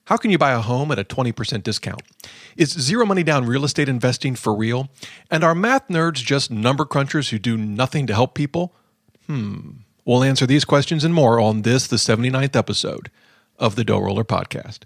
How can you buy a home at a 20% discount? Is zero money down real estate investing for real? And are math nerds just number crunchers who do nothing to help people? We'll answer these questions and more on this, the 79th episode of the DoughRoller Podcast.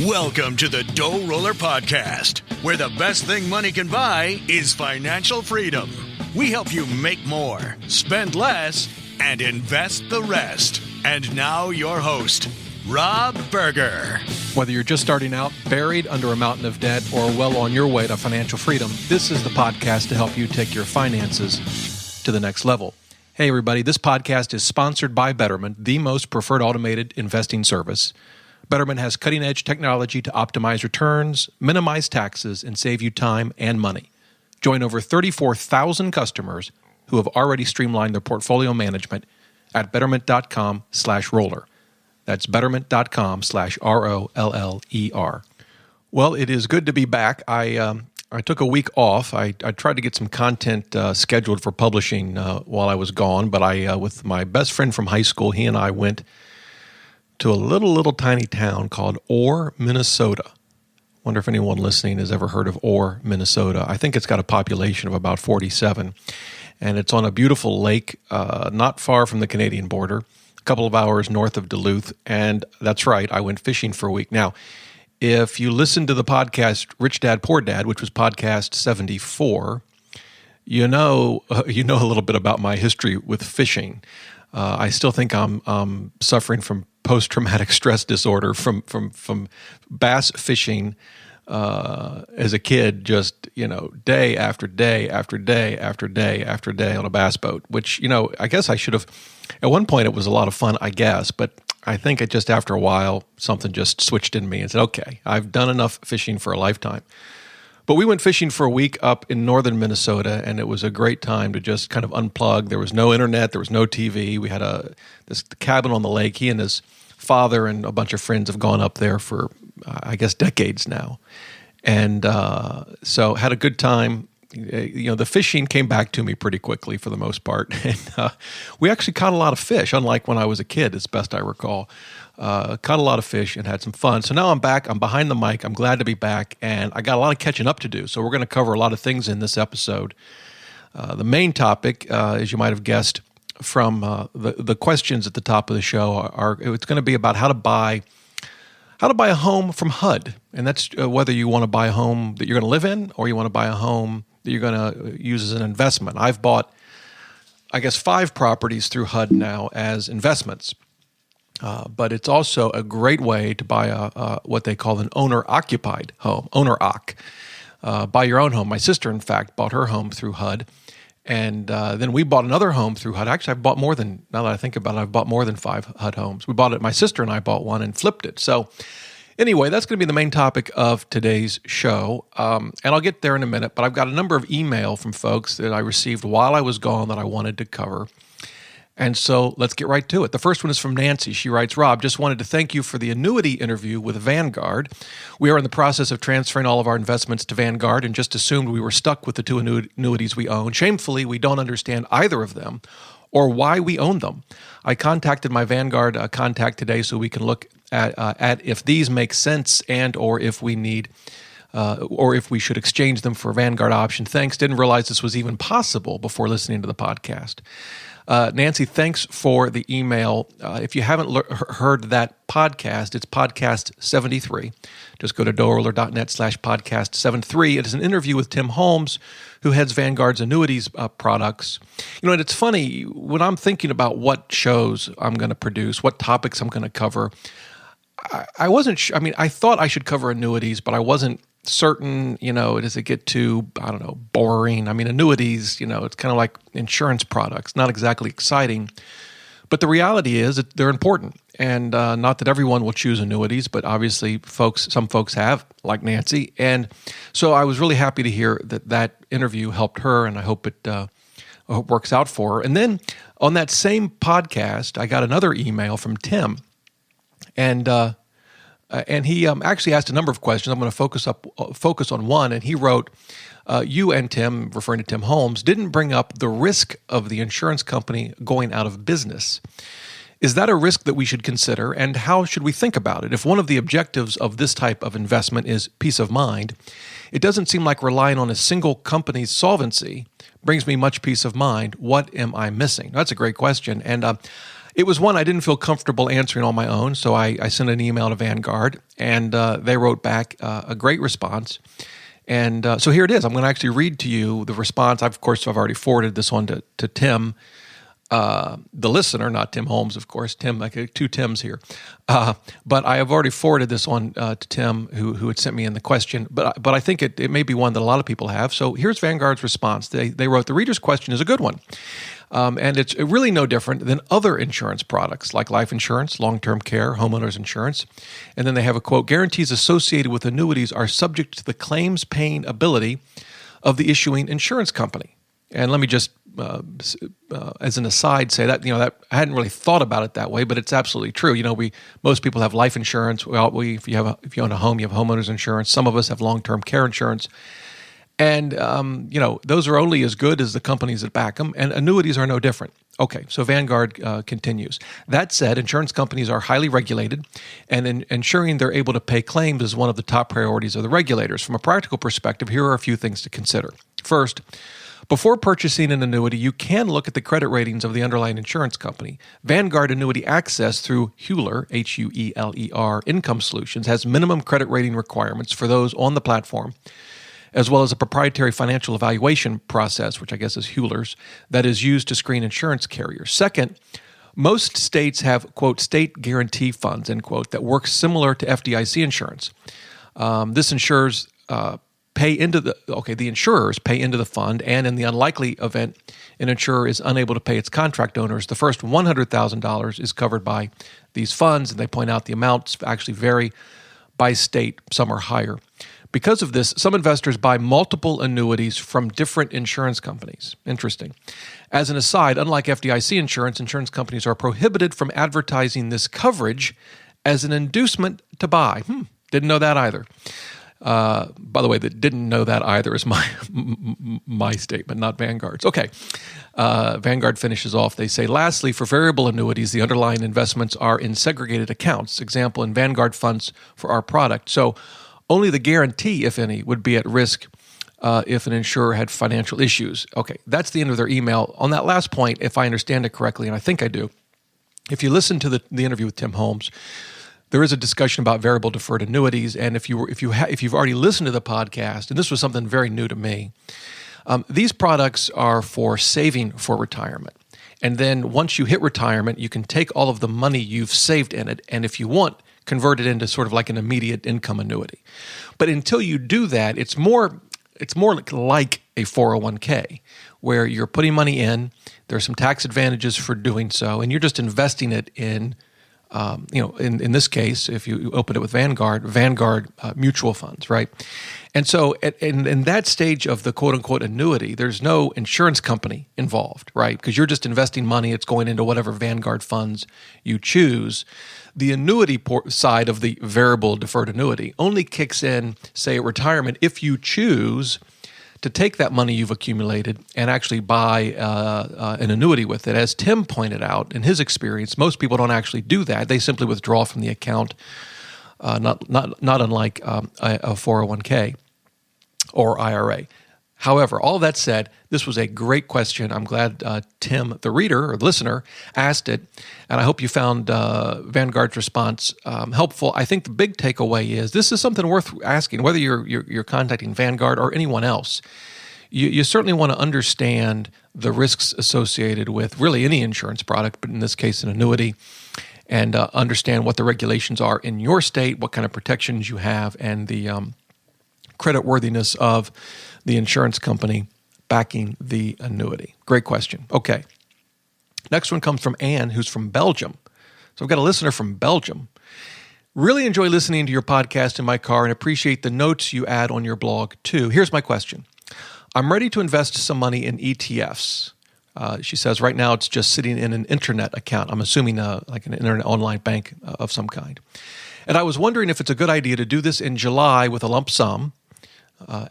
Welcome to the DoughRoller Podcast, where the best thing money can buy is financial freedom. We help you make more, spend less, and invest the rest. And now your host, Rob Berger. Whether you're just starting out, buried under a mountain of debt, or well on your way to financial freedom, this is the podcast to help you take your finances to the next level. Hey, everybody, this podcast is sponsored by Betterment, the most preferred automated investing service. Betterment has cutting-edge technology to optimize returns, minimize taxes, and save you time and money. Join over 34,000 customers who have already streamlined their portfolio management at betterment.com/roller. That's betterment.com/ROLLER. Well, it is good to be back. I took a week off. I tried to get some content scheduled for publishing while I was gone, but with my best friend from high school, he and I went to a little tiny town called Orr, Minnesota. Wonder if anyone listening has ever heard of Orr, Minnesota. I think it's got a population of about 47, and it's on a beautiful lake not far from the Canadian border, a couple of hours north of Duluth, and that's right, I went fishing for a week. Now, if you listen to the podcast Rich Dad, Poor Dad, which was podcast 74, you know a little bit about my history with fishing. I still think I'm suffering from post-traumatic stress disorder from bass fishing as a kid, just, day after day after day after day after day on a bass boat, which, I guess I should have, at one point it was a lot of fun, I guess, but I think just after a while, something just switched in me and said, okay, I've done enough fishing for a lifetime. But we went fishing for a week up in northern Minnesota, and it was a great time to just kind of unplug. There was no internet. There was no TV. We had this cabin on the lake. He and his father and a bunch of friends have gone up there for, I guess, decades now. And so had a good time. The fishing came back to me pretty quickly for the most part. And we actually caught a lot of fish, unlike when I was a kid, as best I recall. Caught a lot of fish and had some fun. So now I'm back. I'm behind the mic. I'm glad to be back. And I got a lot of catching up to do. So we're going to cover a lot of things in this episode. The main topic, as you might have guessed from the questions at the top of the show, it's going to be about how to buy a home from HUD. And that's whether you want to buy a home that you're going to live in or you want to buy a home that you're going to use as an investment. I've bought, I guess, 5 properties through HUD now as investments. But it's also a great way to buy what they call an owner-occupied home, owner-occ. Buy your own home. My sister, in fact, bought her home through HUD. And then we bought another home through HUD. Actually, now that I think about it, I've bought more than 5 HUD homes. My sister and I bought one and flipped it. So anyway, that's going to be the main topic of today's show. And I'll get there in a minute, but I've got a number of email from folks that I received while I was gone that I wanted to cover. And so let's get right to it. The first one is from Nancy. She writes, Rob, just wanted to thank you for the annuity interview with Vanguard. We are in the process of transferring all of our investments to Vanguard and just assumed we were stuck with the 2 annuities we own. Shamefully, we don't understand either of them or why we own them. I contacted my Vanguard contact today so we can look at if these make sense and or if we need or if we should exchange them for a Vanguard option. Thanks. Didn't realize this was even possible before listening to the podcast. Nancy, thanks for the email. If you haven't heard that podcast, it's podcast 73. Just go to DoughRoller.net/podcast 73. It is an interview with Tim Holmes, who heads Vanguard's annuities products. And it's funny, when I'm thinking about what shows I'm going to produce, what topics I'm going to cover, I wasn't sure. I thought I should cover annuities, but I wasn't certain, does it get too, boring? Annuities, it's kind of like insurance products, not exactly exciting. But the reality is that they're important. And not that everyone will choose annuities, but obviously some folks have, like Nancy. And so I was really happy to hear that interview helped her, and I hope it works out for her. And then on that same podcast, I got another email from Tim. And he actually asked a number of questions. I'm going to focus on one. And he wrote, you and Tim, referring to Tim Holmes, didn't bring up the risk of the insurance company going out of business. Is that a risk that we should consider, and how should we think about it? If one of the objectives of this type of investment is peace of mind, it doesn't seem like relying on a single company's solvency brings me much peace of mind. What am I missing? That's a great question. And it was one I didn't feel comfortable answering on my own, so I sent an email to Vanguard, and they wrote back a great response. And so here it is. I'm going to actually read to you the response. Of course, I've already forwarded this one to Tim, the listener, not Tim Holmes, of course. Tim, like two Tims here. But I have already forwarded this one to Tim, who had sent me in the question. But I think it may be one that a lot of people have. So here's Vanguard's response. They wrote, the reader's question is a good one. And it's really no different than other insurance products like life insurance, long-term care, homeowners insurance. And then they have a quote, guarantees associated with annuities are subject to the claims paying ability of the issuing insurance company. And let me just, as an aside, say that, that I hadn't really thought about it that way, but it's absolutely true. Most people have life insurance. If you own a home, you have homeowners insurance. Some of us have long-term care insurance. And, those are only as good as the companies that back them, and annuities are no different. Okay, so Vanguard continues. That said, insurance companies are highly regulated, and ensuring they're able to pay claims is one of the top priorities of the regulators. From a practical perspective, here are a few things to consider. First, before purchasing an annuity, you can look at the credit ratings of the underlying insurance company. Vanguard Annuity Access through HULER, H-U-E-L-E-R, Income Solutions, has minimum credit rating requirements for those on the platform, as well as a proprietary financial evaluation process, which I guess is HULER's, that is used to screen insurance carriers. Second, most states have, quote, state guarantee funds, end quote, that work similar to FDIC insurance. This ensures the insurers pay into the fund, and in the unlikely event an insurer is unable to pay its contract owners, the first $100,000 is covered by these funds, and they point out the amounts actually vary by state. Some are higher. Because of this, some investors buy multiple annuities from different insurance companies. Interesting. As an aside, unlike FDIC insurance companies are prohibited from advertising this coverage as an inducement to buy. Didn't know that either. By the way, that didn't know that either is my statement, not Vanguard's. Okay. Vanguard finishes off. They say, lastly, for variable annuities, the underlying investments are in segregated accounts. Example, in Vanguard funds for our product. So only the guarantee, if any, would be at risk if an insurer had financial issues. Okay, that's the end of their email. On that last point, if I understand it correctly, and I think I do, if you listen to the interview with Tim Holmes, there is a discussion about variable deferred annuities. And if you've already listened to the podcast, and this was something very new to me, these products are for saving for retirement. And then once you hit retirement, you can take all of the money you've saved in it, and if you want, convert it into sort of like an immediate income annuity. But until you do that, it's more like a 401k, where you're putting money in. There are some tax advantages for doing so, and you're just investing it in, in this case, if you open it with Vanguard mutual funds, right? And so in that stage of the quote-unquote annuity, there's no insurance company involved, right? Because you're just investing money. It's going into whatever Vanguard funds you choose. The annuity side of the variable deferred annuity only kicks in, say, at retirement, if you choose to take that money you've accumulated and actually buy an annuity with it. As Tim pointed out, in his experience, most people don't actually do that. They simply withdraw from the account, not unlike a 401k or IRA. However, all that said, this was a great question. I'm glad Tim, the reader or the listener, asked it, and I hope you found Vanguard's response helpful. I think the big takeaway is this is something worth asking, whether you're contacting Vanguard or anyone else. You certainly want to understand the risks associated with really any insurance product, but in this case, an annuity, and understand what the regulations are in your state, what kind of protections you have, and the creditworthiness of the insurance company backing the annuity. Great question. Okay. Next one comes from Anne, who's from Belgium. So I've got a listener from Belgium. Really enjoy listening to your podcast in my car and appreciate the notes you add on your blog too. Here's my question. I'm ready to invest some money in ETFs. She says right now it's just sitting in an internet account. I'm assuming like an internet online bank of some kind. And I was wondering if it's a good idea to do this in July with a lump sum,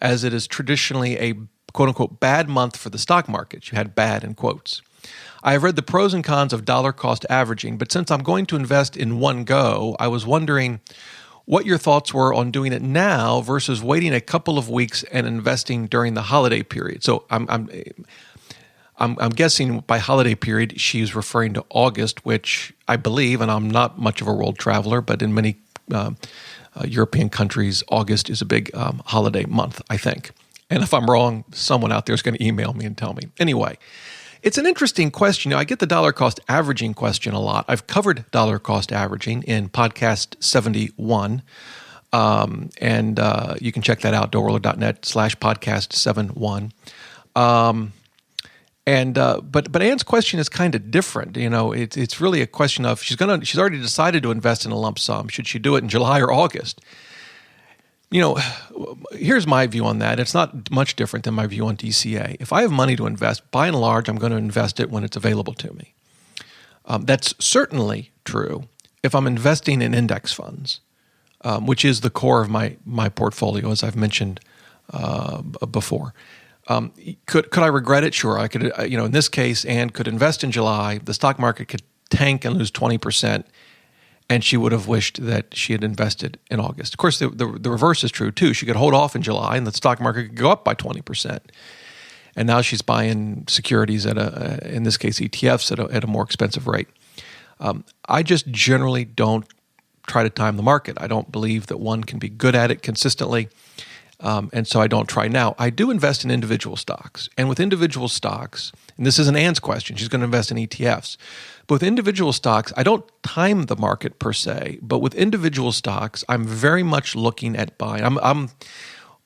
as it is traditionally a quote-unquote bad month for the stock market. You had bad in quotes. I have read the pros and cons of dollar cost averaging, but since I'm going to invest in one go, I was wondering what your thoughts were on doing it now versus waiting a couple of weeks and investing during the holiday period. So I'm guessing by holiday period, she's referring to August, which I believe, and I'm not much of a world traveler, but in many European countries, August is a big holiday month, I think. And if I'm wrong, someone out there is going to email me and tell me. Anyway, it's an interesting question. I get the dollar cost averaging question a lot. I've covered dollar cost averaging in podcast 71. And you can check that out, DoughRoller.net/podcast71. But Ann's question is kind of different. It's really a question of she's already decided to invest in a lump sum. Should she do it in July or August? Here's my view on that. It's not much different than my view on DCA. If I have money to invest, by and large, I'm going to invest it when it's available to me. That's certainly true if I'm investing in index funds, which is the core of my portfolio, as I've mentioned before. Could I regret it? Sure. I could. In this case, Ann could invest in July. The stock market could tank and lose 20%. And she would have wished that she had invested in August. Of course, the reverse is true, too. She could hold off in July, and the stock market could go up by 20%. And now she's buying securities in this case, ETFs at a more expensive rate. I just generally don't try to time the market. I don't believe that one can be good at it consistently, and so I don't try now. I do invest in individual stocks. And with individual stocks, and this isn't Ann's question, she's going to invest in ETFs. But with individual stocks, I don't time the market per se, but with individual stocks, I'm very much looking at buying. I'm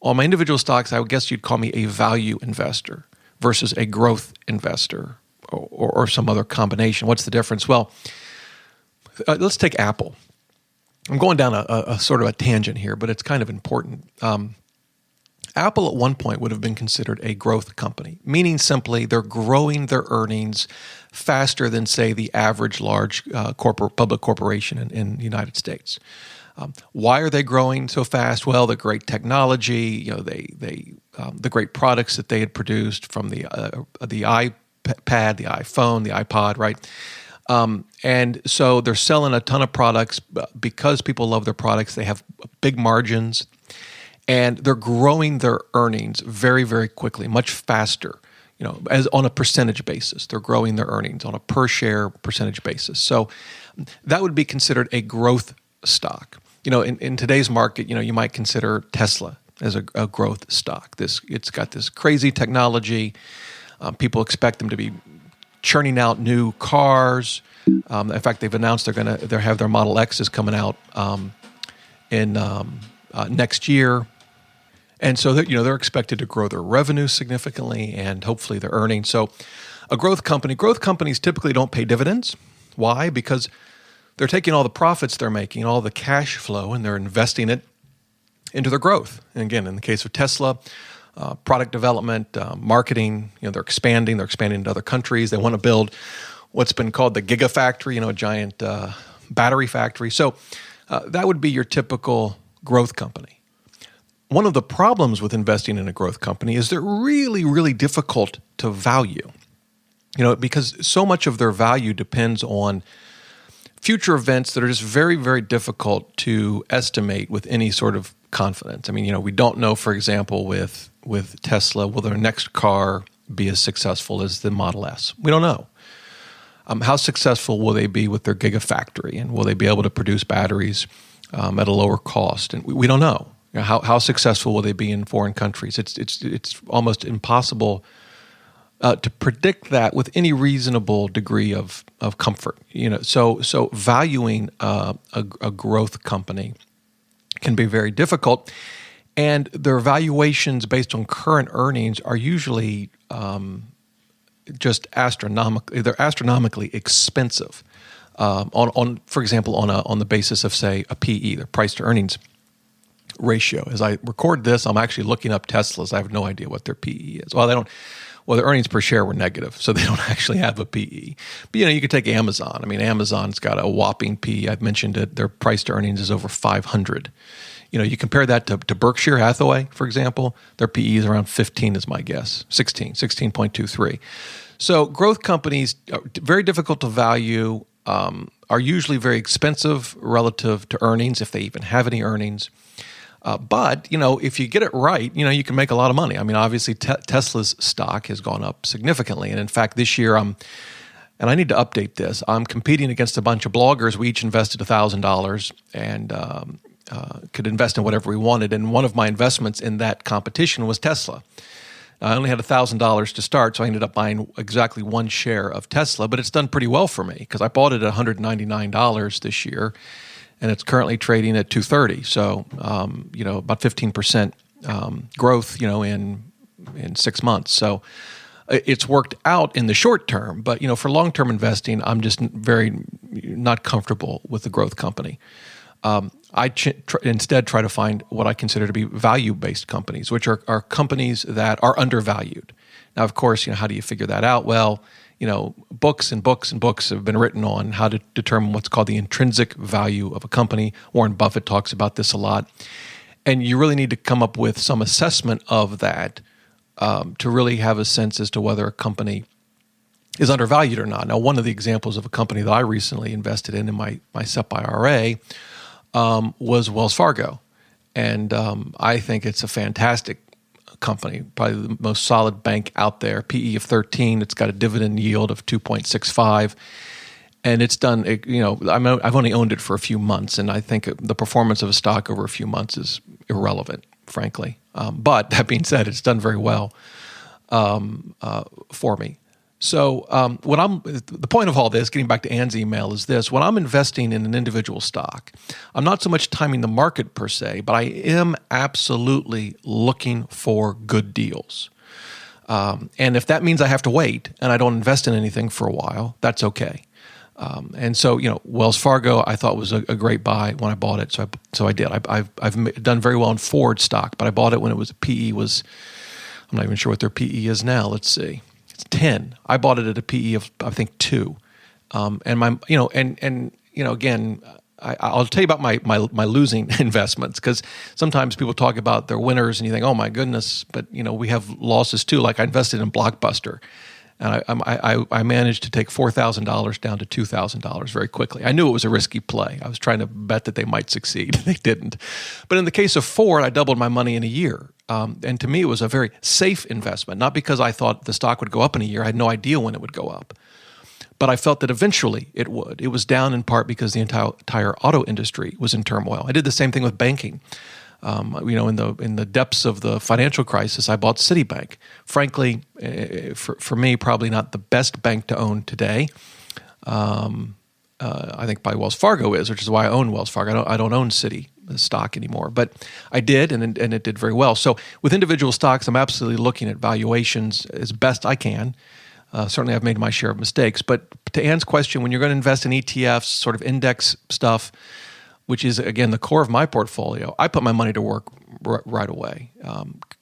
on my individual stocks, I would guess you'd call me a value investor versus a growth investor or some other combination. What's the difference? Well, let's take Apple. I'm going down a sort of a tangent here, but it's kind of important. Apple at one point would have been considered a growth company, meaning simply they're growing their earnings faster than, say, the average large public corporation in the United States. Why are they growing so fast? Well, the great technology, the great products that they had produced from the iPad, the iPhone, the iPod, right? And so they're selling a ton of products because people love their products. They have big margins. And they're growing their earnings very, very quickly, much faster, as on a percentage basis. They're growing their earnings on a per share percentage basis. So that would be considered a growth stock. In today's market, you might consider Tesla as a growth stock. It's got this crazy technology. People expect them to be churning out new cars. In fact, they've announced they have their Model X's coming out in next year. And so they're expected to grow their revenue significantly and hopefully their earnings. So growth companies typically don't pay dividends. Why? Because they're taking all the profits they're making, all the cash flow, and they're investing it into their growth. And again, in the case of Tesla, product development, marketing, they're expanding into other countries. They want to build what's been called the gigafactory, a giant battery factory. So that would be your typical growth company. One of the problems with investing in a growth company is they're really, really difficult to value, because so much of their value depends on future events that are just very, very difficult to estimate with any sort of confidence. I mean, we don't know, for example, with Tesla, will their next car be as successful as the Model S? We don't know. How successful will they be with their gigafactory, and will they be able to produce batteries at a lower cost? And we don't know. How successful will they be in foreign countries? It's almost impossible to predict that with any reasonable degree of comfort. So valuing a growth company can be very difficult, and their valuations based on current earnings are usually just astronomical. They're astronomically expensive. For example, on the basis of, say, a PE, the price to earnings ratio. As I record this, I'm actually looking up Tesla's. I have no idea what their PE is. Well, their earnings per share were negative, so they don't actually have a PE. But you could take Amazon. I mean, Amazon's got a whopping PE. I've mentioned it. Their price to earnings is over 500. You compare that to Berkshire Hathaway, for example. Their PE is around 15, is my guess. 16.23. So growth companies are very difficult to value, are usually very expensive relative to earnings, if they even have any earnings. But, if you get it right, you can make a lot of money. I mean, obviously, Tesla's stock has gone up significantly. And in fact, this year, and I need to update this, I'm competing against a bunch of bloggers. We each invested $1,000 and could invest in whatever we wanted. And one of my investments in that competition was Tesla. I only had $1,000 to start, so I ended up buying exactly one share of Tesla. But it's done pretty well for me because I bought it at $199 this year, and it's currently trading at $230. So, about 15% growth, in 6 months. So it's worked out in the short term. But, for long-term investing, I'm just very not comfortable with the growth company. I instead try to find what I consider to be value-based companies, which are companies that are undervalued. Now, of course, how do you figure that out? Well, books and books and books have been written on how to determine what's called the intrinsic value of a company. Warren Buffett talks about this a lot. And you really need to come up with some assessment of that to really have a sense as to whether a company is undervalued or not. Now, one of the examples of a company that I recently invested in my SEP IRA was Wells Fargo. And I think it's a fantastic company, probably the most solid bank out there, PE of 13. It's got a dividend yield of 2.65. And it's done, I've only owned it for a few months, and I think the performance of a stock over a few months is irrelevant, frankly. But that being said, it's done very well for me. So the point of all this, getting back to Ann's email, is this. When I'm investing in an individual stock, I'm not so much timing the market per se, but I am absolutely looking for good deals. And if that means I have to wait and I don't invest in anything for a while, that's okay. And so, Wells Fargo, I thought was a great buy when I bought it. So I did. I've done very well in Ford stock, but I bought it when PE was, I'm not even sure what their PE is now. Let's see. It's 10. I bought it at a PE of, I think, 2. And again, I'll tell you about my losing investments, because sometimes people talk about their winners and you think, oh my goodness, but we have losses too. Like I invested in Blockbuster, and I managed to take $4,000 down to $2,000 very quickly. I knew it was a risky play. I was trying to bet that they might succeed. They didn't. But in the case of Ford, I doubled my money in a year. And to me, it was a very safe investment, not because I thought the stock would go up in a year. I had no idea when it would go up. But I felt that eventually it would. It was down in part because the entire auto industry was in turmoil. I did the same thing with banking. In the depths of the financial crisis, I bought Citibank. Frankly, for me, probably not the best bank to own today. I think probably Wells Fargo is, which is why I own Wells Fargo. I don't own Citi stock anymore, but I did, and it did very well. So with individual stocks, I'm absolutely looking at valuations as best I can. Certainly, I've made my share of mistakes. But to Ann's question, when you're going to invest in ETFs, sort of index stuff, which is, again, the core of my portfolio, I put my money to work right away.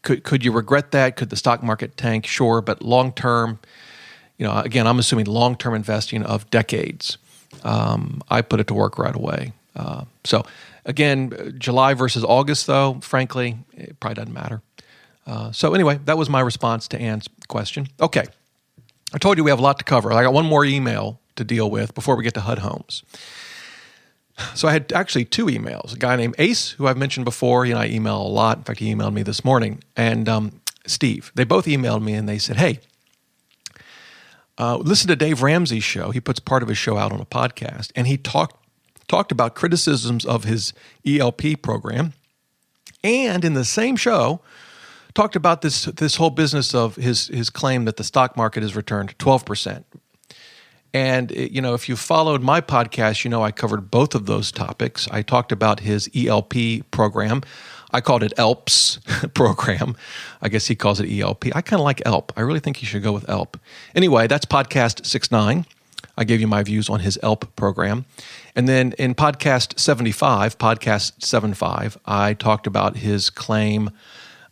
Could you regret that? Could the stock market tank? Sure. But long-term, again, I'm assuming long-term investing of decades. I put it to work right away. So, again, July versus August, though, frankly, it probably doesn't matter. So anyway, that was my response to Ann's question. Okay. I told you we have a lot to cover. I got one more email to deal with before we get to HUD Homes. So I had actually 2 emails. A guy named Ace, who I've mentioned before, I email a lot. In fact, he emailed me this morning. And Steve. They both emailed me and they said, hey, listen to Dave Ramsey's show. He puts part of his show out on a podcast. And he talked about criticisms of his ELP program. And in the same show, talked about this whole business of his claim that the stock market has returned 12%. And, if you followed my podcast, I covered both of those topics. I talked about his ELP program. I called it ELPS program. I guess he calls it ELP. I kind of like ELP. I really think he should go with ELP. Anyway, that's podcast 69. I gave you my views on his ELP program. And then in podcast 75, I talked about his claim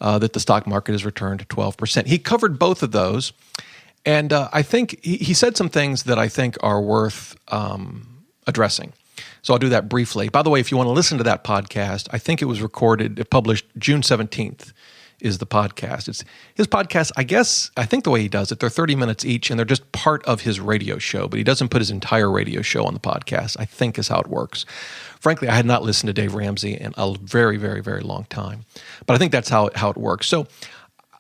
that the stock market has returned 12%. He covered both of those. And I think he said some things that I think are worth addressing. So I'll do that briefly. By the way, if you want to listen to that podcast, I think it was published June 17th is the podcast. It's his podcast, I think the way he does it, they're 30 minutes each, and they're just part of his radio show, but he doesn't put his entire radio show on the podcast, I think is how it works. Frankly, I had not listened to Dave Ramsey in a very, very, very long time, but I think that's how it works. So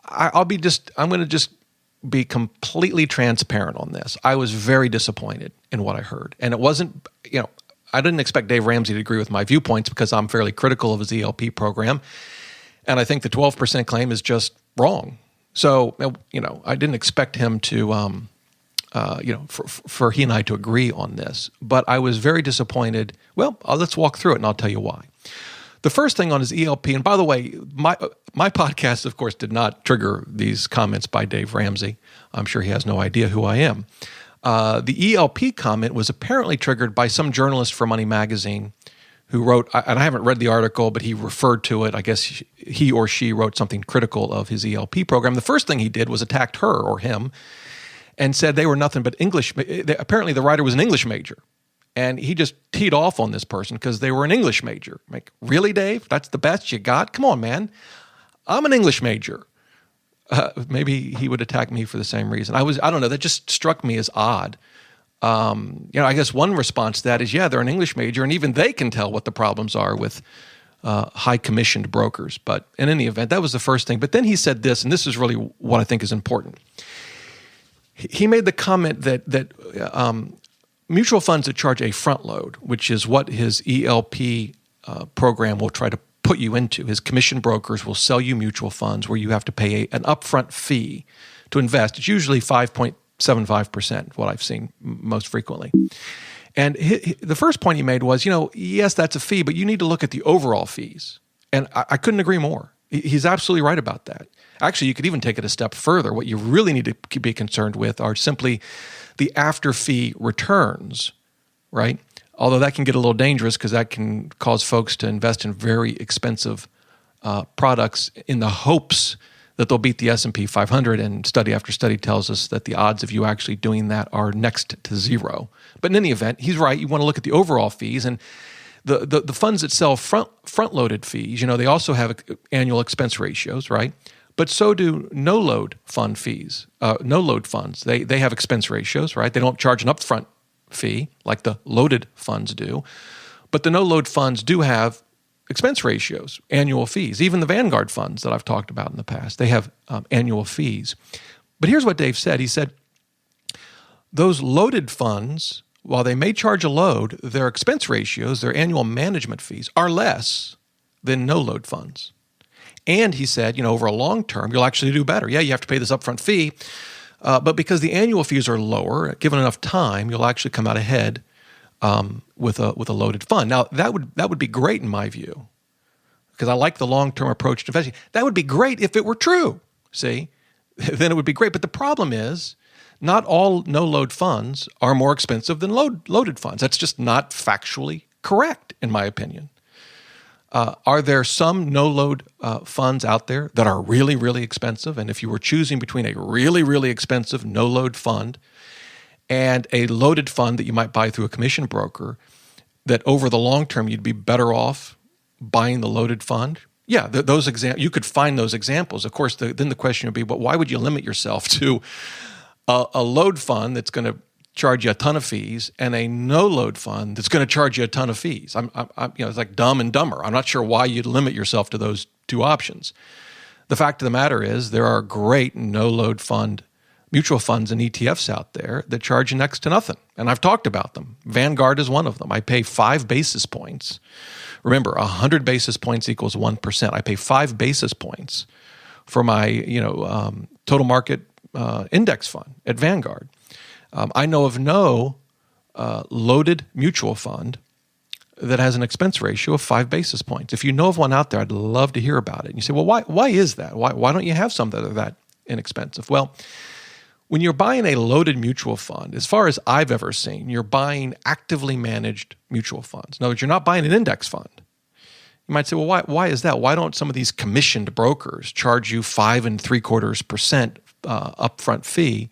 I'm going to just be completely transparent on this. I was very disappointed in what I heard, and it wasn't, I didn't expect Dave Ramsey to agree with my viewpoints because I'm fairly critical of his ELP program. And I think the 12% claim is just wrong. So, I didn't expect him to, for he and I to agree on this. But I was very disappointed. Well, let's walk through it and I'll tell you why. The first thing on his ELP, and by the way, my podcast, of course, did not trigger these comments by Dave Ramsey. I'm sure he has no idea who I am. The ELP comment was apparently triggered by some journalist for Money Magazine who wrote, and I haven't read the article, but he referred to it. I guess he or she wrote something critical of his ELP program. The first thing he did was attacked her or him and said they were nothing but English. Apparently the writer was an English major. And he just teed off on this person because they were an English major. Like, really, Dave? That's the best you got? Come on, man. I'm an English major. Maybe he would attack me for the same reason. I don't know. That just struck me as odd. I guess one response to that is, yeah, they're an English major, and even they can tell what the problems are with high commissioned brokers. But in any event, that was the first thing. But then he said this, and this is really what I think is important. He made the comment that mutual funds that charge a front load, which is what his ELP program will try to put you into. His commission brokers will sell you mutual funds where you have to pay an upfront fee to invest. It's usually 5.75%, what I've seen most frequently. And the first point he made was, yes, that's a fee, but you need to look at the overall fees. And I couldn't agree more. He's absolutely right about that. Actually, you could even take it a step further. What you really need to be concerned with are simply the after-fee returns, right? Although that can get a little dangerous because that can cause folks to invest in very expensive products in the hopes that they'll beat the S&P 500, and study after study tells us that the odds of you actually doing that are next to zero. But in any event, he's right. You want to look at the overall fees, and the funds that sell front-loaded fees, they also have annual expense ratios, right? But so do no-load fund fees, no-load funds. They have expense ratios, right? They don't charge an upfront fee like the loaded funds do. But the no-load funds do have expense ratios, annual fees. Even the Vanguard funds that I've talked about in the past, they have annual fees. But here's what Dave said. He said, those loaded funds, while they may charge a load, their expense ratios, their annual management fees, are less than no-load funds. And he said, over a long term, you'll actually do better. Yeah, you have to pay this upfront fee, but because the annual fees are lower, given enough time, you'll actually come out ahead with a loaded fund. Now, that would be great in my view, because I like the long-term approach to investing. That would be great if it were true, see? Then it would be great. But the problem is, not all no-load funds are more expensive than loaded funds. That's just not factually correct, in my opinion. Are there some no-load funds out there that are really, really expensive? And if you were choosing between a really, really expensive no-load fund and a loaded fund that you might buy through a commission broker, that over the long term you'd be better off buying the loaded fund? Yeah, you could find those examples. Of course, then the question would be, but why would you limit yourself to a load fund that's going to charge you a ton of fees and a no-load fund that's going to charge you a ton of fees? It's like Dumb and Dumber. I'm not sure why you'd limit yourself to those two options. The fact of the matter is there are great no-load fund mutual funds and ETFs out there that charge next to nothing. And I've talked about them. Vanguard is one of them. I pay 5 basis points. Remember, 100 basis points equals 1%. I pay 5 basis points for my total market index fund at Vanguard. I know of no loaded mutual fund that has an expense ratio of 5 basis points. If you know of one out there, I'd love to hear about it. And you say, well, why is that? Why don't you have some that are that inexpensive? Well, when you're buying a loaded mutual fund, as far as I've ever seen, you're buying actively managed mutual funds. In other words, you're not buying an index fund. You might say, well, why is that? Why don't some of these commissioned brokers charge you 5.75% upfront fee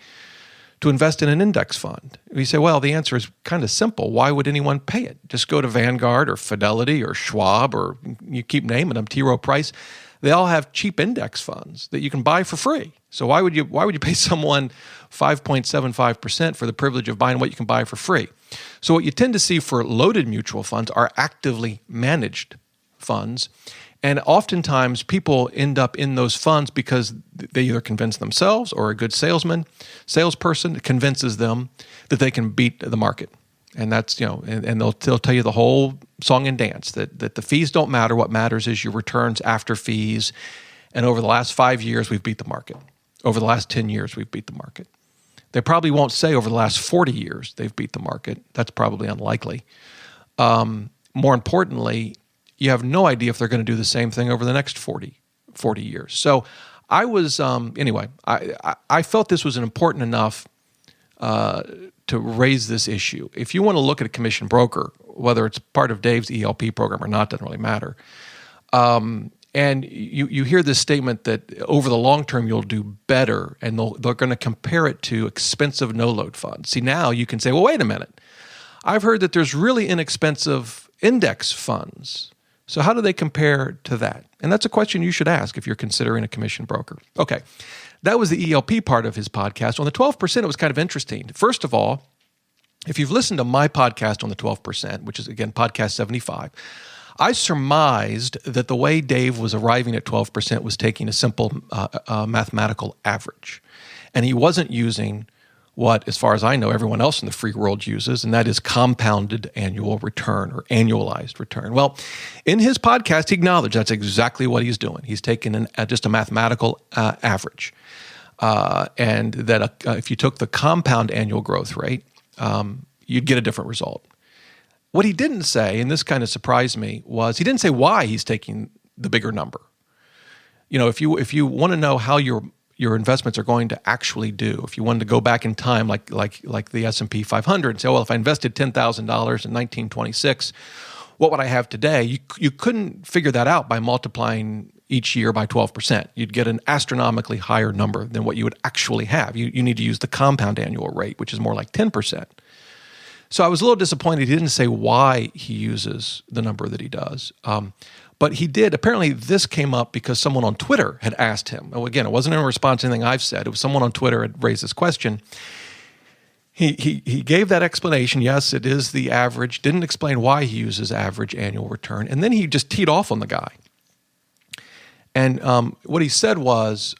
to invest in an index fund? You say, well, the answer is kind of simple. Why would anyone pay it? Just go to Vanguard or Fidelity or Schwab, or you keep naming them, T. Rowe Price. They all have cheap index funds that you can buy for free. So why would you pay someone 5.75% for the privilege of buying what you can buy for free? So what you tend to see for loaded mutual funds are actively managed funds. And oftentimes people end up in those funds because they either convince themselves or a good salesperson convinces them that they can beat the market. And that's, and they'll tell you the whole song and dance that the fees don't matter. What matters is your returns after fees. And over the last 5 years, we've beat the market. Over the last 10 years, we've beat the market. They probably won't say over the last 40 years they've beat the market. That's probably unlikely. More importantly, you have no idea if they're going to do the same thing over the next 40 years. So I was, I felt this was an important enough to raise this issue. If you want to look at a commission broker, whether it's part of Dave's ELP program or not, doesn't really matter. And you hear this statement that over the long term you'll do better, and they're going to compare it to expensive no-load funds. See, now you can say, well, wait a minute. I've heard that there's really inexpensive index funds. So how do they compare to that? And that's a question you should ask if you're considering a commission broker. Okay, that was the ELP part of his podcast. On the 12%, it was kind of interesting. First of all, if you've listened to my podcast on the 12%, which is, again, podcast 75, I surmised that the way Dave was arriving at 12% was taking a simple mathematical average. And he wasn't using what, as far as I know, everyone else in the free world uses, and that is compounded annual return or annualized return. Well, in his podcast, he acknowledged that's exactly what he's doing. He's taking just a mathematical average. And that if you took the compound annual growth rate, you'd get a different result. What he didn't say, and this kind of surprised me, was he didn't say why he's taking the bigger number. If you want to know how your investments are going to actually do, if you wanted to go back in time like the S&P 500 and say, well, if I invested $10,000 in 1926, what would I have today? You couldn't figure that out by multiplying each year by 12%. You'd get an astronomically higher number than what you would actually have. You need to use the compound annual rate, which is more like 10%. So I was a little disappointed he didn't say why he uses the number that he does. But he did. Apparently, this came up because someone on Twitter had asked him. Oh, again, it wasn't in response to anything I've said. It was someone on Twitter had raised this question. He gave that explanation. Yes, it is the average. Didn't explain why he uses average annual return. And then he just teed off on the guy. And what he said was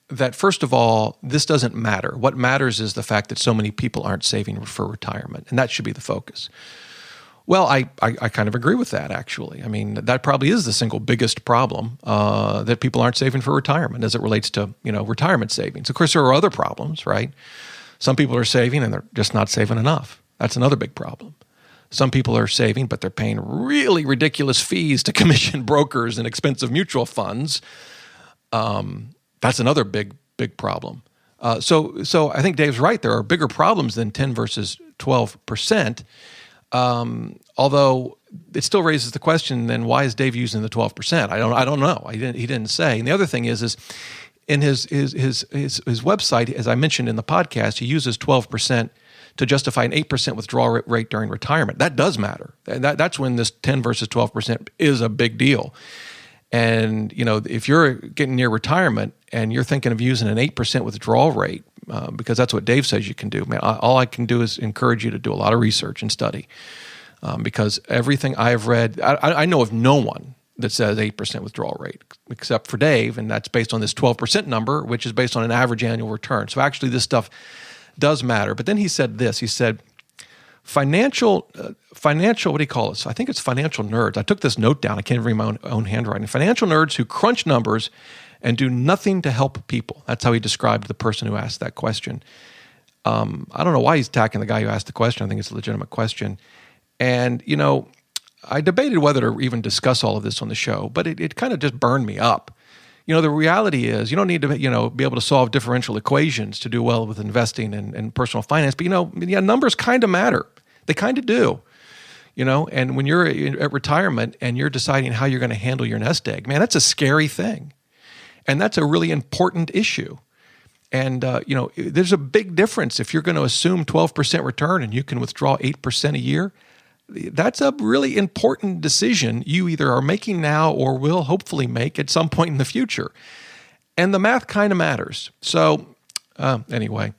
that, first of all, this doesn't matter. What matters is the fact that so many people aren't saving for retirement, and that should be the focus. Well, I kind of agree with that, actually. I mean, that probably is the single biggest problem, that people aren't saving for retirement as it relates to, retirement savings. Of course, there are other problems, right? Some people are saving and they're just not saving enough. That's another big problem. Some people are saving, but they're paying really ridiculous fees to commission brokers and expensive mutual funds. That's another big problem. So I think Dave's right. There are bigger problems than 10 versus 12%. Although it still raises the question, then why is Dave using the 12%? I don't know. He didn't say. And the other thing is in his website, as I mentioned in the podcast, he uses 12% to justify an 8% withdrawal rate during retirement. That does matter. That's when this 10 versus 12% is a big deal. And, if you're getting near retirement and you're thinking of using an 8% withdrawal rate, because that's what Dave says you can do, man, all I can do is encourage you to do a lot of research and study. Because everything I have read, I know of no one that says 8% withdrawal rate, except for Dave, and that's based on this 12% number, which is based on an average annual return. So actually this stuff does matter. But then he said this, he said, financial, what do you call it? I think it's financial nerds. I took this note down. I can't even read my own handwriting. Financial nerds who crunch numbers and do nothing to help people. That's how he described the person who asked that question. I don't know why he's attacking the guy who asked the question. I think it's a legitimate question. And, I debated whether to even discuss all of this on the show, but it kind of just burned me up. The reality is you don't need to, be able to solve differential equations to do well with investing and personal finance. But, numbers kind of matter. They kind of do. And when you're at retirement and you're deciding how you're going to handle your nest egg, man, that's a scary thing. And that's a really important issue. And, there's a big difference. If you're going to assume 12% return and you can withdraw 8% a year, that's a really important decision you either are making now or will hopefully make at some point in the future. And the math kind of matters. So anyway,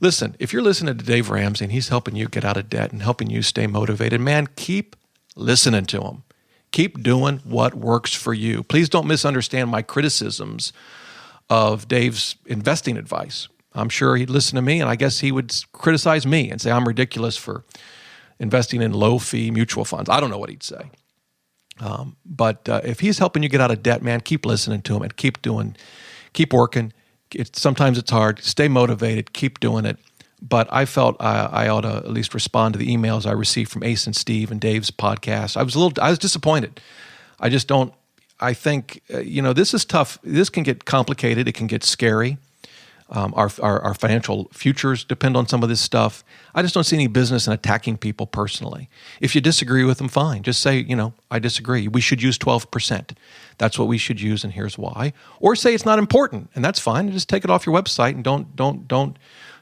listen, if you're listening to Dave Ramsey and he's helping you get out of debt and helping you stay motivated, man, keep listening to him. Keep doing what works for you. Please don't misunderstand my criticisms of Dave's investing advice. I'm sure he'd listen to me, and I guess he would criticize me and say I'm ridiculous for investing in low-fee mutual funds. I don't know what he'd say. But if he's helping you get out of debt, man, keep listening to him and keep working. Sometimes it's hard. Stay motivated. Keep doing it. But I felt I ought to at least respond to the emails I received from Ace and Steve and Dave's podcast. I was disappointed. I think, this is tough. This can get complicated. It can get scary. Our financial futures depend on some of this stuff. I just don't see any business in attacking people personally. If you disagree with them, fine. Just say, I disagree. We should use 12%. That's what we should use, and here's why. Or say it's not important, and that's fine. Just take it off your website and don't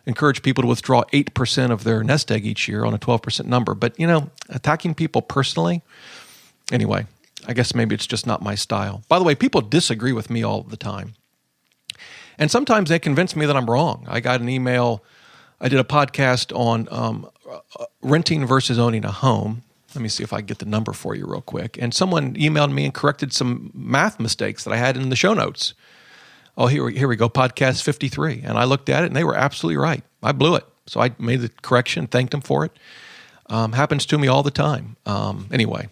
encourage people to withdraw 8% of their nest egg each year on a 12% number. But, attacking people personally, anyway, I guess maybe it's just not my style. By the way, people disagree with me all the time. And sometimes they convince me that I'm wrong. I got an email. I did a podcast on renting versus owning a home. Let me see if I can get the number for you real quick. And someone emailed me and corrected some math mistakes that I had in the show notes. Oh, here we go, podcast 53. And I looked at it, and they were absolutely right. I blew it. So I made the correction, thanked them for it. Happens to me all the time. Anyway,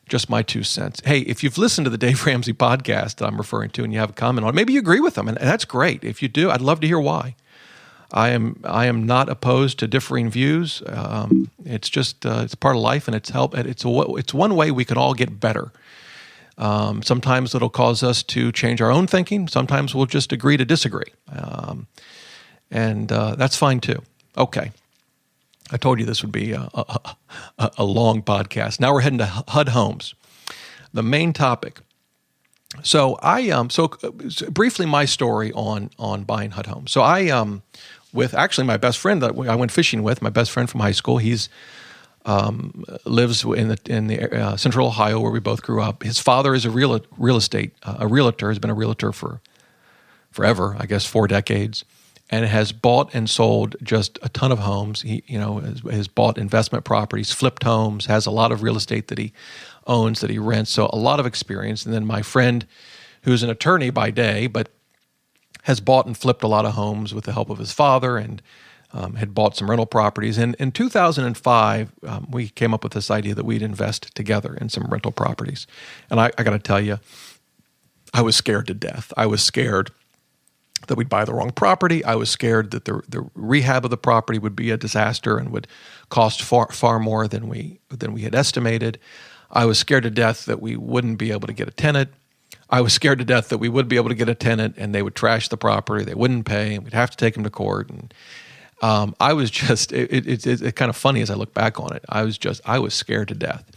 just my 2 cents. Hey, if you've listened to the Dave Ramsey podcast that I'm referring to and you have a comment on it, maybe you agree with them, and that's great. If you do, I'd love to hear why. I am not opposed to differing views. It's just it's part of life, and it's one way we can all get better. Sometimes it'll cause us to change our own thinking. Sometimes we'll just agree to disagree, and that's fine too. Okay. I told you this would be a long podcast. Now we're heading to HUD homes, the main topic. So briefly my story on buying HUD homes. So I with actually my best friend that I went fishing with, my best friend from high school. He's lives in the Central Ohio where we both grew up. His father is a realtor. Has been a realtor for forever, I guess 4 decades. And has bought and sold just a ton of homes. He, has bought investment properties, flipped homes, has a lot of real estate that he owns, that he rents. So a lot of experience. And then my friend, who's an attorney by day, but has bought and flipped a lot of homes with the help of his father, and had bought some rental properties. And in 2005, we came up with this idea that we'd invest together in some rental properties. And I got to tell you, I was scared to death. I was scared that we'd buy the wrong property. I was scared that the rehab of the property would be a disaster and would cost far more than we had estimated. I was scared to death that we wouldn't be able to get a tenant. I was scared to death that we would be able to get a tenant and they would trash the property. They wouldn't pay, and we'd have to take them to court. And I was just it's kind of funny as I look back on it. I was scared to death.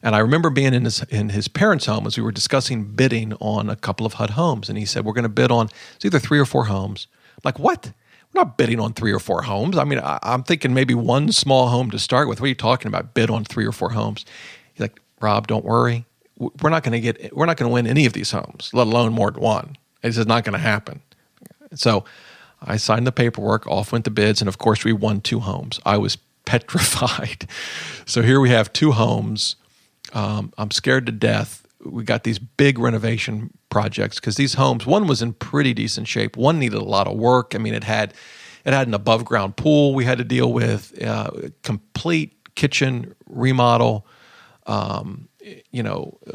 And I remember being in his parents' home as we were discussing bidding on a couple of HUD homes. And he said, we're going to bid on, it's either 3 or 4 homes. I'm like, what? We're not bidding on 3 or 4 homes. I mean, I'm thinking maybe one small home to start with. What are you talking about? Bid on 3 or 4 homes. He's like, Rob, don't worry. We're not going to win any of these homes, let alone more than one. It's just not going to happen. So I signed the paperwork, off went the bids. And of course we won 2 homes. I was petrified. So here we have 2 homes. I'm scared to death. We got these big renovation projects because these homes, one was in pretty decent shape. One needed a lot of work. I mean, it had an above ground pool we had to deal with, complete kitchen remodel,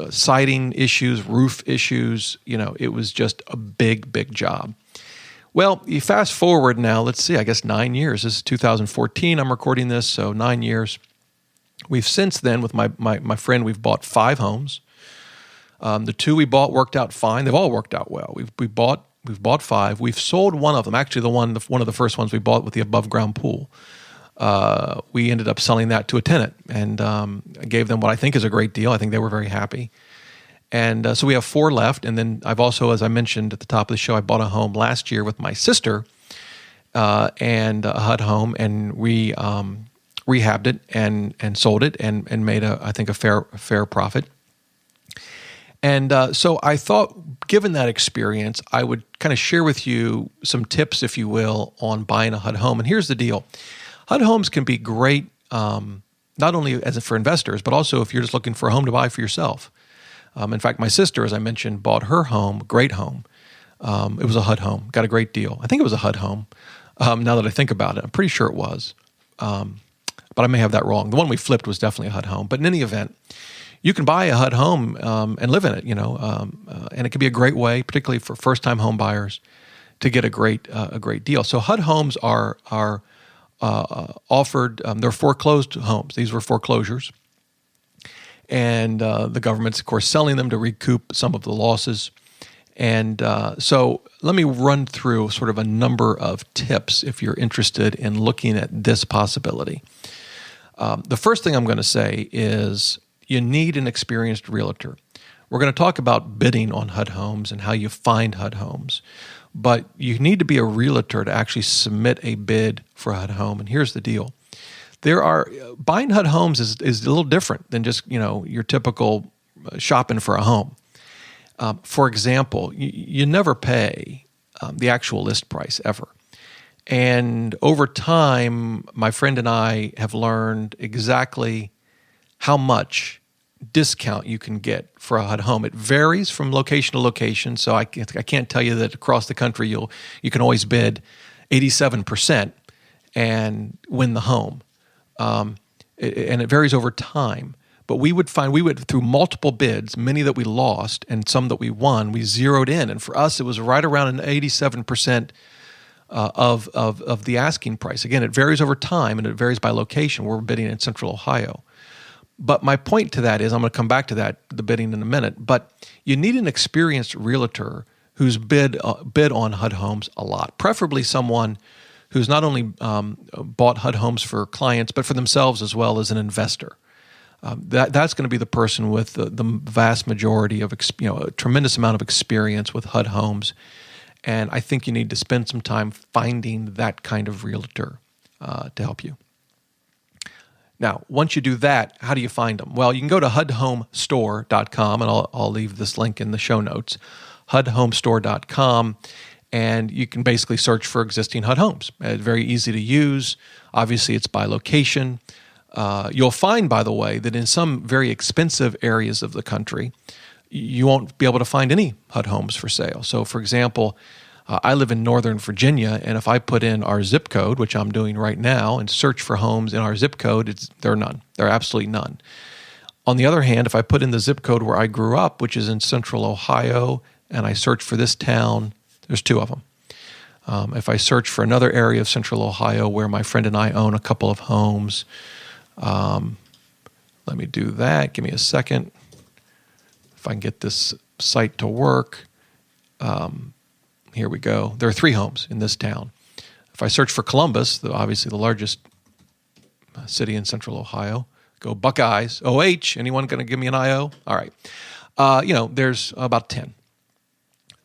siding issues, roof issues. It was just a big, big job. Well, you fast forward now, let's see, I guess 9 years. This is 2014. I'm recording this, so 9 years. We've since then, with my friend, we've bought 5 homes. The 2 we bought worked out fine. They've all worked out well. We've bought 5. We've sold one of them. Actually, one of the first ones we bought with the above ground pool. We ended up selling that to a tenant, and I gave them what I think is a great deal. I think they were very happy. And so we have 4 left. And then I've also, as I mentioned at the top of the show, I bought a home last year with my sister and a HUD home, and we rehabbed it and sold it and made I think a fair profit. And so I thought, given that experience, I would kind of share with you some tips, if you will, on buying a HUD home. And here's the deal. HUD homes can be great, not only for investors, but also if you're just looking for a home to buy for yourself. In fact, my sister, as I mentioned, bought her home, great home. It was a HUD home, got a great deal. I think it was a HUD home, now that I think about it. I'm pretty sure it was, but I may have that wrong. The one we flipped was definitely a HUD home. But in any event, you can buy a HUD home and live in it, and it can be a great way, particularly for first-time home buyers, to get a great deal. So HUD homes are offered. They're foreclosed homes. These were foreclosures, and the government's, of course, selling them to recoup some of the losses. And so let me run through sort of a number of tips if you're interested in looking at this possibility. The first thing I'm going to say is you need an experienced realtor. We're going to talk about bidding on HUD homes and how you find HUD homes, but you need to be a realtor to actually submit a bid for a HUD home. And here's the deal. Buying HUD homes is a little different than just, your typical shopping for a home. For example, you never pay the actual list price ever. And over time, my friend and I have learned exactly how much discount you can get for a HUD home. It varies from location to location, so I can't tell you that across the country you can always bid 87% and win the home. And it varies over time. But we went through multiple bids, many that we lost and some that we won. We zeroed in, and for us, it was right around an 87% of the asking price. Again, it varies over time and it varies by location. We're bidding in Central Ohio. But my point to that is, I'm going to come back to the bidding in a minute. But you need an experienced realtor who's bid on HUD homes a lot, preferably someone who's not only bought HUD homes for clients, but for themselves as well as an investor. That's going to be the person with the vast majority of a tremendous amount of experience with HUD homes, and I think you need to spend some time finding that kind of realtor to help you. Now, once you do that, how do you find them? Well, you can go to HUDHomestore.com, and I'll leave this link in the show notes. HUDHomestore.com, and you can basically search for existing HUD homes. It's very easy to use. Obviously, it's by location. You'll find, by the way, that in some very expensive areas of the country, you won't be able to find any HUD homes for sale. So, for example, I live in Northern Virginia, and if I put in our zip code, which I'm doing right now, and search for homes in our zip code, there are none. There are absolutely none. On the other hand, if I put in the zip code where I grew up, which is in Central Ohio, and I search for this town, there's 2 of them. If I search for another area of Central Ohio where my friend and I own a couple of homes, let me do that. Give me a second. If I can get this site to work. Here we go. There are 3 homes in this town. If I search for Columbus, obviously the largest city in Central Ohio, go Buckeyes. OH, anyone going to give me an IO? All right. There's about 10.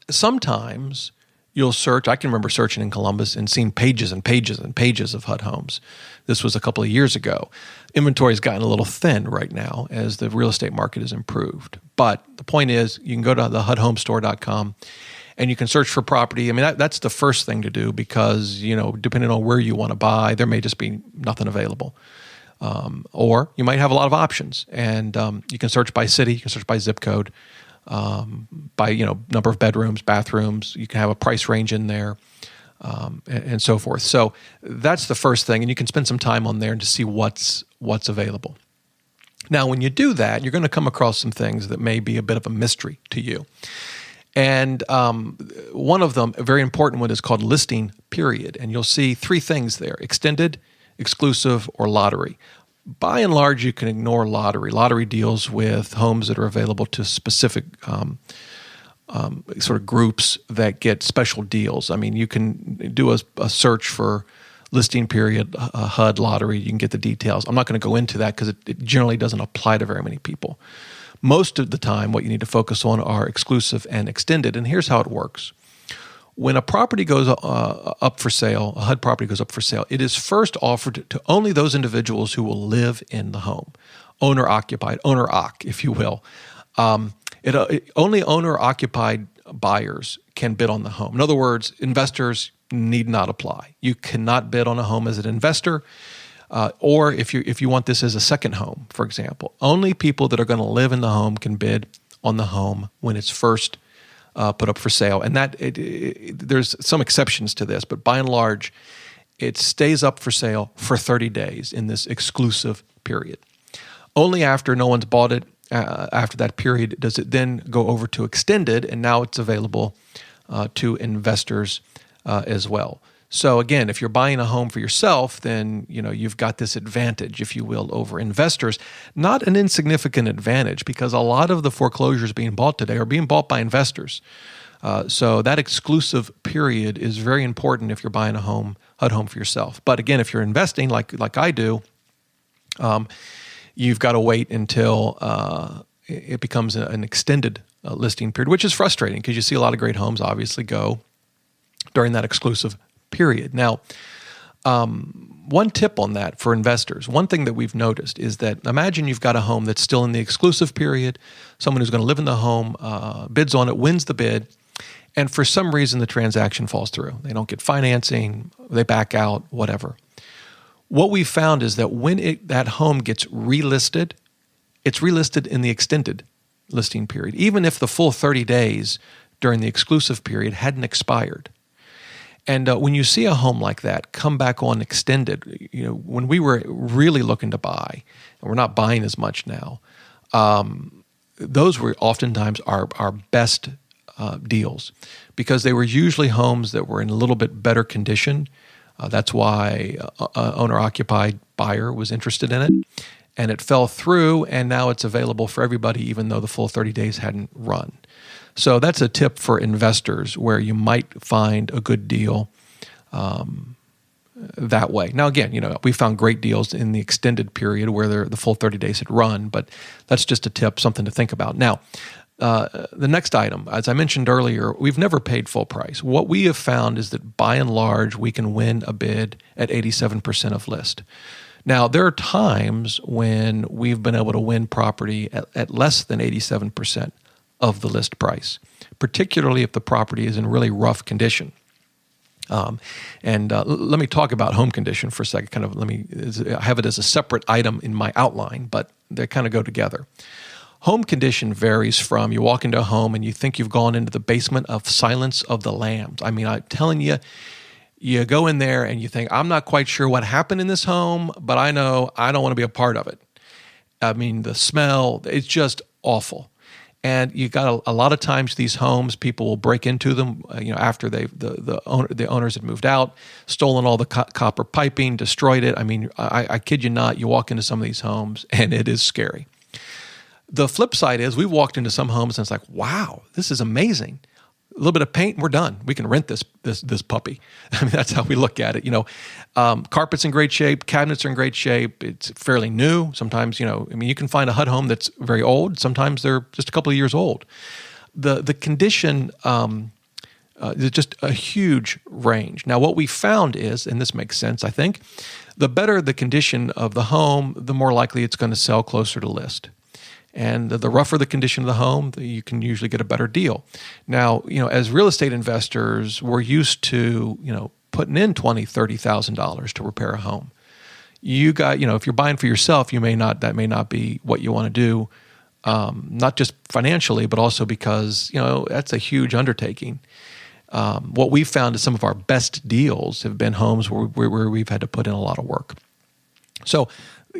Sometimes you'll search. I can remember searching in Columbus and seeing pages and pages and pages of HUD homes. This was a couple of years ago. Inventory has gotten a little thin right now as the real estate market has improved. But the point is, you can go to the HUDHomestore.com and you can search for property. I mean, that's the first thing to do because, depending on where you want to buy, there may just be nothing available. Or you might have a lot of options. And you can search by city, you can search by zip code, by number of bedrooms, bathrooms. You can have a price range in there, and so forth. So that's the first thing, and you can spend some time on there to see what's available. Now, when you do that, you're going to come across some things that may be a bit of a mystery to you. And one of them, a very important one, is called listing period. And you'll see 3 things there: extended, exclusive, or lottery. By and large, you can ignore lottery. Lottery deals with homes that are available to specific sort of groups that get special deals. I mean, you can do a search for listing period, HUD lottery. You can get the details. I'm not going to go into that because it generally doesn't apply to very many people. Most of the time, what you need to focus on are exclusive and extended. And here's how it works. When a property goes up for sale, a HUD property goes up for sale, it is first offered to only those individuals who will live in the home. Owner-occupied, owner-occ, if you will. Only owner-occupied buyers can bid on the home. In other words, investors need not apply. You cannot bid on a home as an investor, or if you want this as a second home, for example. Only people that are going to live in the home can bid on the home when it's first put up for sale. And there's some exceptions to this, but by and large, it stays up for sale for 30 days in this exclusive period. Only after no one's bought it, after that period, does it then go over to extended, and now it's available to investors as well. So again, if you're buying a home for yourself, then you've got this advantage, if you will, over investors. Not an insignificant advantage, because a lot of the foreclosures being bought today are being bought by investors. So that exclusive period is very important if you're buying a HUD home for yourself. But again, if you're investing like I do, you've got to wait until it becomes an extended listing period, which is frustrating because you see a lot of great homes obviously go during that exclusive period. Now, one tip on that for investors, one thing that we've noticed is that imagine you've got a home that's still in the exclusive period, someone who's going to live in the home bids on it, wins the bid, and for some reason the transaction falls through. They don't get financing, they back out, whatever. What we found is that when that home gets relisted, it's relisted in the extended listing period, even if the full 30 days during the exclusive period hadn't expired. And when you see a home like that come back on extended, when we were really looking to buy, and we're not buying as much now, those were oftentimes our best deals because they were usually homes that were in a little bit better condition. That's why an owner-occupied buyer was interested in it. And it fell through, and now it's available for everybody, even though the full 30 days hadn't run. So that's a tip for investors where you might find a good deal that way. Now, again, we found great deals in the extended period where the full 30 days had run, but that's just a tip, something to think about. Now, the next item, as I mentioned earlier, we've never paid full price. What we have found is that by and large, we can win a bid at 87% of list. Now, there are times when we've been able to win property at less than 87% of the list price, particularly if the property is in really rough condition. Let me talk about home condition for a second. I have it as a separate item in my outline, but they kind of go together. Home condition varies from you walk into a home and you think you've gone into the basement of Silence of the Lambs. I mean, I'm telling you, you go in there and you think, I'm not quite sure what happened in this home, but I know I don't want to be a part of it. I mean, the smell, it's just awful. And you got a lot of times these homes, people will break into them, after the owners had moved out, stolen all the copper piping, destroyed it. I mean, I kid you not, you walk into some of these homes and it is scary. The flip side is we've walked into some homes and it's like, wow, this is amazing. A little bit of paint and we're done. We can rent this puppy. I mean, that's how we look at it. Carpet's in great shape. Cabinets are in great shape. It's fairly new. Sometimes, you can find a HUD home that's very old. Sometimes they're just a couple of years old. The condition is just a huge range. Now, what we found is, and this makes sense, I think, the better the condition of the home, the more likely it's going to sell closer to list. And the rougher the condition of the home, you can usually get a better deal. Now, as real estate investors, we're used to, putting in $20,000, $30,000 to repair a home. You got, if you're buying for yourself, that may not be what you want to do, not just financially, but also because, that's a huge undertaking. What we've found is some of our best deals have been homes where we've had to put in a lot of work. So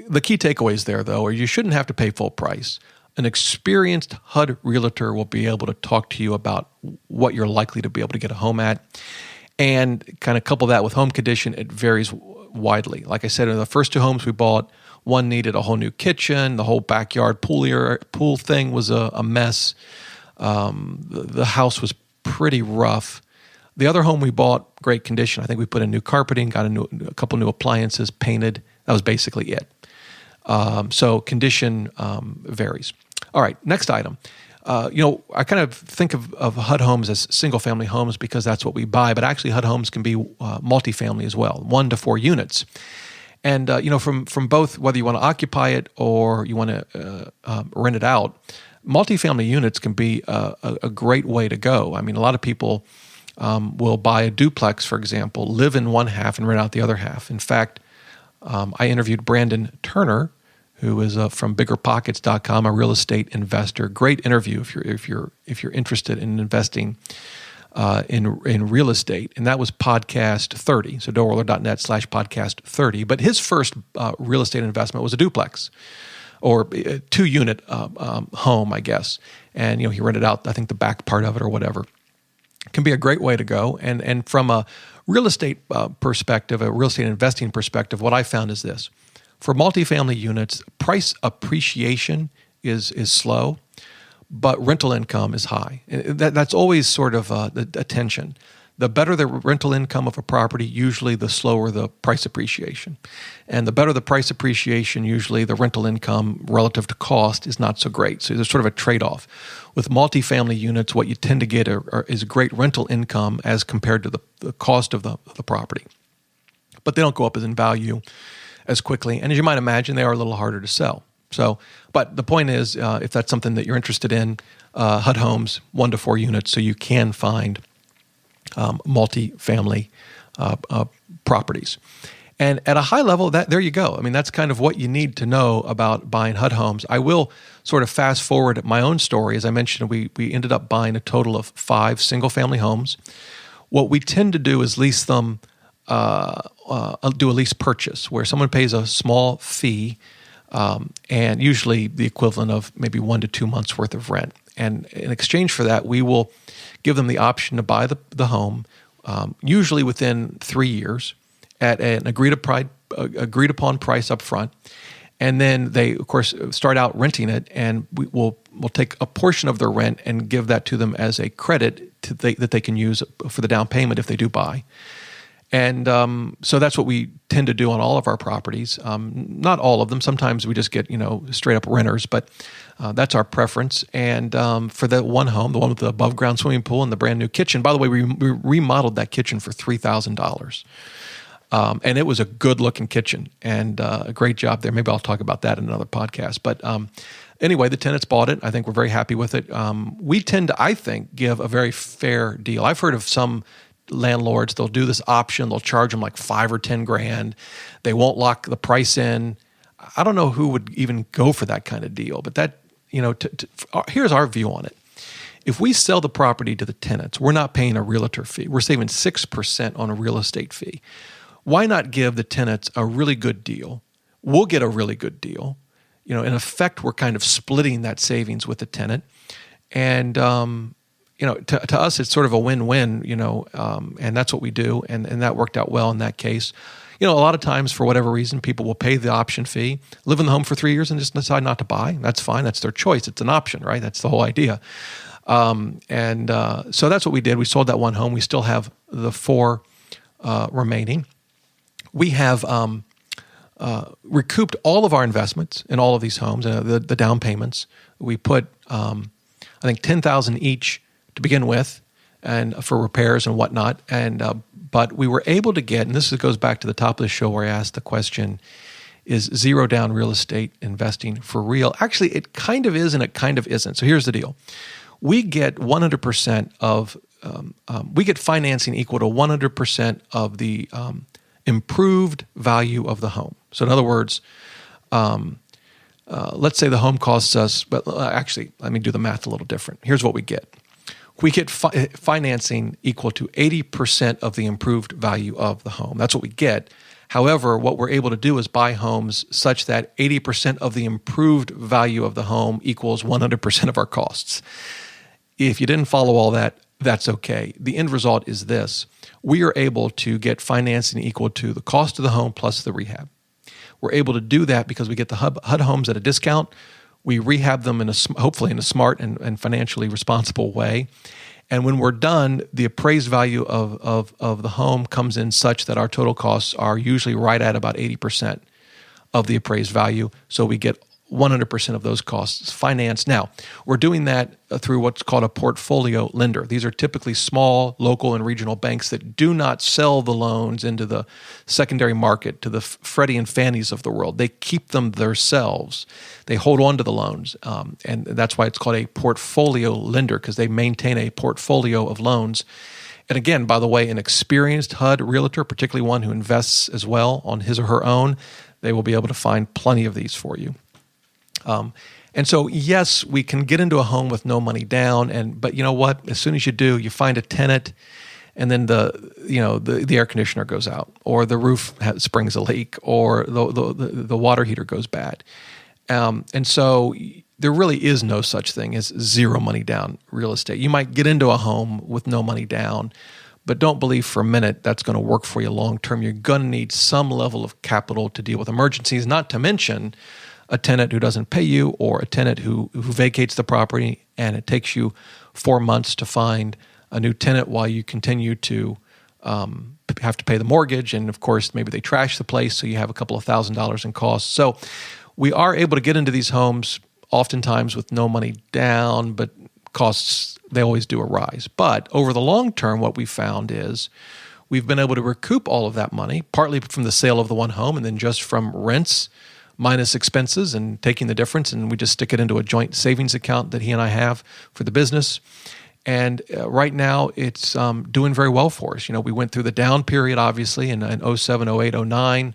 the key takeaways there, though, are you shouldn't have to pay full price. An experienced HUD realtor will be able to talk to you about what you're likely to be able to get a home at. And kind of couple that with home condition, it varies widely. Like I said, in the first two homes we bought, one needed a whole new kitchen. The whole backyard pool thing was a mess. The house was pretty rough. The other home we bought, great condition. I think we put in new carpeting, got a couple new appliances, painted. That was basically it. So condition varies. All right, next item. I kind of think of HUD homes as single-family homes because that's what we buy, but actually HUD homes can be multifamily as well, 1 to 4 units. And from both, whether you want to occupy it or you want to rent it out, multifamily units can be a great way to go. I mean, a lot of people will buy a duplex, for example, live in one half and rent out the other half. In fact, I interviewed Brandon Turner, who is from BiggerPockets.com, a real estate investor. Great interview if you're interested in investing in real estate, and that was podcast 30. So DoughRoller.net/podcast 30. But his first real estate investment was a duplex, or a 2-unit home, I guess. And he rented out, I think, the back part of it or whatever. It can be a great way to go. And from a real estate perspective, a real estate investing perspective, what I found is this. For multifamily units, price appreciation is slow, but rental income is high. That's always sort of the tension. The better the rental income of a property, usually the slower the price appreciation. And the better the price appreciation, usually the rental income relative to cost is not so great. So there's sort of a trade-off. With multifamily units, what you tend to get is great rental income as compared to the cost of the property. But they don't go up in value as quickly. And as you might imagine, they are a little harder to sell. So, but the point is, if that's something that you're interested in, HUD homes, 1 to 4 units, so you can find multifamily properties. And at a high level, there you go. I mean, that's kind of what you need to know about buying HUD homes. I will sort of fast forward my own story. As I mentioned, we ended up buying a total of 5 single-family homes. What we tend to do is lease them, do a lease purchase, where someone pays a small fee, and usually the equivalent of maybe 1 to 2 months worth of rent. And in exchange for that, we will give them the option to buy the home, usually within 3 years, at an agreed upon price up front. And then they, of course, start out renting it, and we'll take a portion of their rent and give that to them as a credit that they can use for the down payment if they do buy. And so that's what we tend to do on all of our properties. Not all of them. Sometimes we just get straight up renters, but that's our preference. And for that one home, the one with the above ground swimming pool and the brand new kitchen. By the way, we remodeled that kitchen for $3,000. And it was a good looking kitchen and a great job there. Maybe I'll talk about that in another podcast. But anyway, the tenants bought it. I think we're very happy with it. We tend to, I think, give a very fair deal. I've heard of some landlords, they'll do this option, they'll charge them like $5,000 or $10,000. They won't lock the price in. I don't know who would even go for that kind of deal, but that, here's our view on it. If we sell the property to the tenants, we're not paying a realtor fee. We're saving 6% on a real estate fee. Why not give the tenants a really good deal? We'll get a really good deal. In effect, we're kind of splitting that savings with the tenant. And, to us, it's sort of a win-win, and that's what we do. And that worked out well in that case. A lot of times, for whatever reason, people will pay the option fee, live in the home for 3 years, and just decide not to buy. That's fine. That's their choice. It's an option, right? That's the whole idea. So that's what we did. We sold that one home. We still have the 4 remaining. We have recouped all of our investments in all of these homes, the down payments. We put, I think, $10,000 each to begin with, and for repairs and whatnot. But we were able to get, and this goes back to the top of the show where I asked the question, is zero down real estate investing for real? Actually, it kind of is and it kind of isn't. So here's the deal. We get 100% of, we get financing equal to 100% of the improved value of the home. So in other words, let's say the home costs us, but actually, let me do the math a little different. Here's what we get. We get financing equal to 80% of the improved value of the home. That's what we get. However, what we're able to do is buy homes such that 80% of the improved value of the home equals 100% of our costs. If you didn't follow all that, that's okay. The end result is this. We are able to get financing equal to the cost of the home plus the rehab. We're able to do that because we get the HUD homes at a discount. We rehab them hopefully in a smart and financially responsible way. And when we're done, the appraised value of the home comes in such that our total costs are usually right at about 80% of the appraised value. So we get 100% of those costs financed. Now, we're doing that through what's called a portfolio lender. These are typically small, local, and regional banks that do not sell the loans into the secondary market to the Freddie and Fannies of the world. They keep them themselves. They hold on to the loans, and that's why it's called a portfolio lender, because they maintain a portfolio of loans. And again, by the way, an experienced HUD realtor, particularly one who invests as well on his or her own, they will be able to find plenty of these for you. And so, yes, we can get into a home with no money down, but you know what? As soon as you do, you find a tenant, and then the air conditioner goes out, or the roof springs a leak, or the water heater goes bad, and so there really is no such thing as zero money down real estate. You might get into a home with no money down, but don't believe for a minute that's going to work for you long term. You're going to need some level of capital to deal with emergencies, not to mention a tenant who doesn't pay you, or a tenant who vacates the property and it takes you 4 months to find a new tenant while you continue to have to pay the mortgage. And of course, maybe they trash the place, so you have a couple of $1,000s in costs. So we are able to get into these homes oftentimes with no money down, but costs, they always do arise. But over the long term, what we've found is we've been able to recoup all of that money, partly from the sale of the one home and then just from rents minus expenses and taking the difference, and we just stick it into a joint savings account that he and I have for the business. And right now, it's doing very well for us. We went through the down period, obviously, in 07, 08, 09,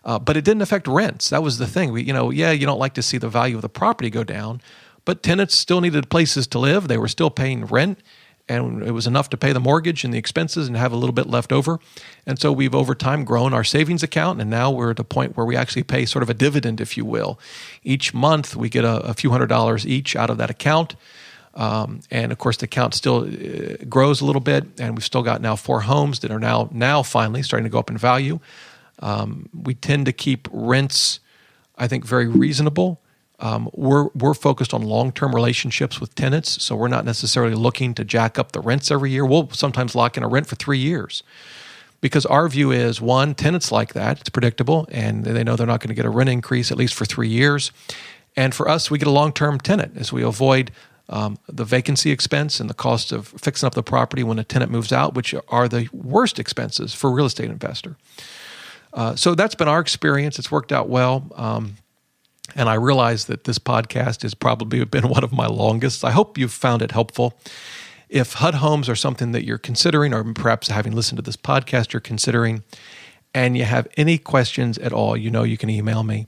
but it didn't affect rents. That was the thing. You don't like to see the value of the property go down, but tenants still needed places to live. They were still paying rent, and it was enough to pay the mortgage and the expenses and have a little bit left over. And so we've over time grown our savings account, and now we're at a point where we actually pay sort of a dividend, if you will. Each month we get a few $100s each out of that account. And of course the account still grows a little bit, and we've still got now 4 homes that are now finally starting to go up in value. We tend to keep rents, I think, very reasonable. We're focused on long-term relationships with tenants, so we're not necessarily looking to jack up the rents every year. We'll sometimes lock in a rent for 3 years because our view is, one, tenants like that. It's predictable, and they know they're not going to get a rent increase at least for 3 years. And for us, we get a long-term tenant as we avoid the vacancy expense and the cost of fixing up the property when a tenant moves out, which are the worst expenses for a real estate investor. So that's been our experience. It's worked out well. And I realize that this podcast has probably been one of my longest. I hope you've found it helpful. If HUD homes are something that you're considering, or perhaps having listened to this podcast you're considering, and you have any questions at all, you can email me,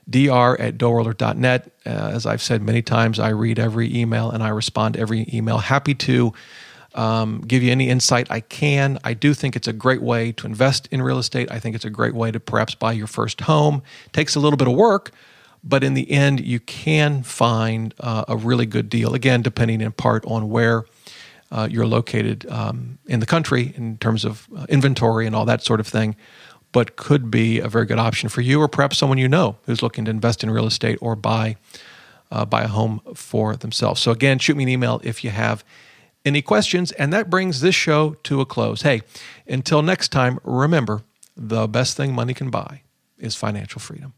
dr@DoughRoller.net. As I've said many times, I read every email and I respond to every email. Happy to give you any insight I can. I do think it's a great way to invest in real estate. I think it's a great way to perhaps buy your first home. It takes a little bit of work, but in the end, you can find a really good deal, again, depending in part on where you're located in the country in terms of inventory and all that sort of thing, but could be a very good option for you or perhaps someone you know who's looking to invest in real estate or buy a home for themselves. So again, shoot me an email if you have any questions, and that brings this show to a close. Hey, until next time, remember, the best thing money can buy is financial freedom.